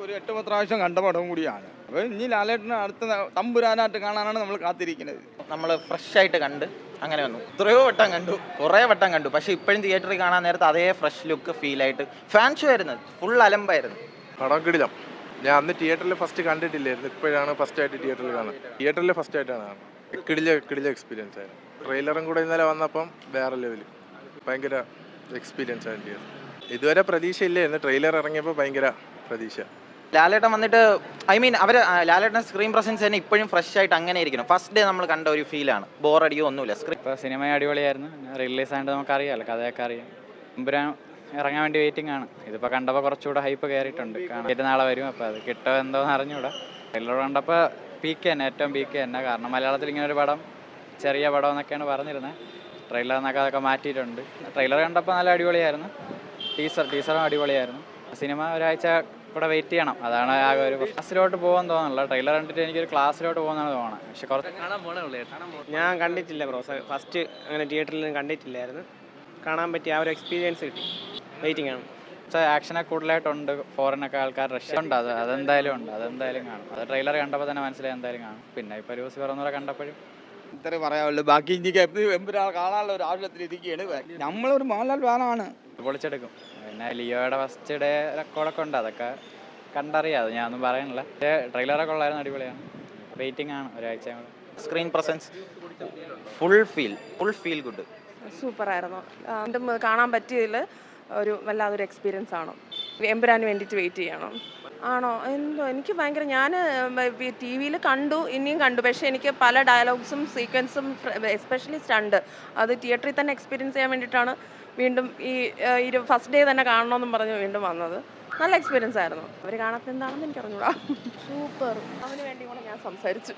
ഒരു 8-10 പ്രാവശ്യം കണ്ട പടം കൂടിയാണ്. അപ്പോൾ ഇനി ലാലേട്ടനെ അടുത്ത തമ്പുരാനായിട്ട് കാണാനാണ് നമ്മൾ കാത്തിരിക്കുന്നത്. നമ്മൾ ഫ്രഷ് ആയിട്ട് കണ്ട് അങ്ങനെ വന്നു. എത്രയോ വട്ടം കണ്ടു, കുറേ വട്ടം കണ്ടു. പക്ഷേ ഇപ്പോഴും തിയേറ്ററിൽ കാണാൻ നേരത്ത് അതേ ഫ്രഷ് ലുക്ക് ഫീൽ ആയിട്ട് ഫാൻ ഷോ ആയിരുന്നു, ഫുൾ അലമ്പായിരുന്നു. പടം കിടിലം. ഞാൻ അന്ന് തിയേറ്ററിൽ ഫസ്റ്റ് കണ്ടിട്ടില്ലായിരുന്നു, ഇപ്പോഴാണ് ഫസ്റ്റ് ആയിട്ട് തിയേറ്ററിൽ കാണുന്നത്. തിയേറ്ററിൽ ഫസ്റ്റ് ആയിട്ടാണ് കാണുന്നത്. കിടില എക്സ്പീരിയൻസ് ആയിരുന്നു. ട്രെയിലറും കൂടെ ഇന്നലെ വന്നപ്പം വേറെ ലെവൽ, ഭയങ്കര എക്സ്പീരിയൻസ് ആയിരുന്നു. ഇതുവരെ പ്രതീക്ഷയില്ലായിരുന്നു, ട്രെയിലർ ഇറങ്ങിയപ്പോൾ ഭയങ്കര പ്രതീക്ഷ. ലാലേട്ടൻ വന്നിട്ട് ലാലേട്ടൻ സ്ക്രീൻ പ്രസൻസ് തന്നെ ഇപ്പോഴും ഫ്രഷ് ആയിട്ട് അങ്ങനെ ഇരിക്കണം. ഫസ്റ്റ് ഡേ നമ്മൾ കണ്ട ഒരു ഫീലാണ്, ബോറടിയോ ഒന്നുമില്ല. ഇപ്പോൾ സിനിമ അടിപൊളിയായിരുന്നു, റിലീസ് ആയിട്ട് നമുക്കറിയാമല്ലോ, കഥയൊക്കെ അറിയാം. എമ്പുരാൻ ഇറങ്ങാൻ വേണ്ടി വെയിറ്റിംഗ് ആണ്. ഇതിപ്പോൾ കണ്ടപ്പോൾ കുറച്ചുകൂടെ ഹൈപ്പ് കയറിയിട്ടുണ്ട്. കാണാൻ നാളെ വരും, അപ്പോൾ അത് കിട്ടുമോ എന്തോന്ന് അറിഞ്ഞൂടാ. ട്രെയിലർ കണ്ടപ്പോൾ പീക്ക് തന്നെ, ഏറ്റവും പീക്ക് തന്നെ. കാരണം മലയാളത്തിൽ ഇങ്ങനെ ഒരു പടം, ചെറിയ പടം എന്നൊക്കെയാണ് പറഞ്ഞിരുന്നത്. ട്രെയിലറിനൊക്കെ അതൊക്കെ മാറ്റിയിട്ടുണ്ട്. ട്രെയിലർ കണ്ടപ്പോൾ നല്ല അടിപൊളിയായിരുന്നു. ടീസറും അടിപൊളിയായിരുന്നു. സിനിമ ഒരാഴ്ച കൂടെ വെയിറ്റ് ചെയ്യണം, അതാണ് ആകെ ഒരു ക്ലാസ്സിലോട്ട് പോകാൻ തോന്നുന്നില്ല. ട്രെയിലർ കണ്ടിട്ട് എനിക്കൊരു ക്ലാസ്സിലോട്ട് പോകുന്നതാണ് തോന്നുന്നത്. പക്ഷെ കുറച്ച് ഞാൻ കണ്ടിട്ടില്ല ബ്രോ, ഫസ്റ്റ് അങ്ങനെ തിയേറ്ററിൽ കണ്ടിട്ടില്ലായിരുന്നു. കാണാൻ പറ്റിയ ആ ഒരു എക്സ്പീരിയൻസ് കിട്ടി. വെയിറ്റിംഗ് ആണ്. ആക്ഷനൊക്കെ കൂടുതലായിട്ടുണ്ട്. ഫോറിനൊക്കെ ആൾക്കാർ റഷ് ഉണ്ട്, അതെന്തായാലും കാണും. അത് ട്രെയിലർ കണ്ടപ്പോൾ തന്നെ മനസ്സിലായി എന്തായാലും കാണും. പിന്നെ ഇപ്പോൾ ലൂസിഫർ ഒന്നുകൂടെ കണ്ടപ്പോഴും ഇത്രേ പറയാനുള്ളൂ. ബാക്കി എനിക്ക് എമ്പുരാൻ കാണാനുള്ള ഒരു ആവശ്യത്തിൽ ഇരിക്കുകയാണ്. നമ്മളൊരു മോഹൻലാൽ ഫാനാണ്. പൊളിച്ചെടുക്കും. പിന്നെ ലിയോയുടെ ഫസ്റ്റ് ഡേ റെക്കോർഡൊക്കെ ഉണ്ട്, അതൊക്കെ കണ്ടറിയാം, അത് ഞാനൊന്നും പറയാനില്ല. പക്ഷേ ട്രെയിലറൊക്കെ ഉള്ളായിരുന്നു, അടിപൊളിയാണ്. വെയിറ്റിംഗ് ആണ് ഒരാഴ്ച കൂടെ. Screen presence full feel good. സൂപ്പറായിരുന്നു. വീണ്ടും കാണാൻ പറ്റിയതിൽ ഒരു വല്ലാതൊരു എക്സ്പീരിയൻസ് ആണ്. എമ്പുരാന് വേണ്ടിയിട്ട് വെയിറ്റ് ചെയ്യണം. ആണോ എന്തോ എനിക്ക് ഭയങ്കര, ഞാൻ ടി വിയിൽ കണ്ടു, ഇനിയും കണ്ടു. പക്ഷേ എനിക്ക് പല ഡയലോഗ്സും സീക്വൻസും എസ്പെഷ്യലി സ്റ്റണ്ട് അത് തിയേറ്ററിൽ തന്നെ എക്സ്പീരിയൻസ് ചെയ്യാൻ വേണ്ടിയിട്ടാണ് വീണ്ടും ഈ ഫസ്റ്റ് ഡേ തന്നെ കാണണമെന്നും പറഞ്ഞ് വീണ്ടും വന്നത്. നല്ല എക്സ്പീരിയൻസ് ആയിരുന്നു. അവർ കാണാത്ത എന്താണെന്ന് എനിക്ക് അറിഞ്ഞൂടാ. സൂപ്പർ. അവന് വേണ്ടി കൂടെ ഞാൻ സംസാരിച്ചു.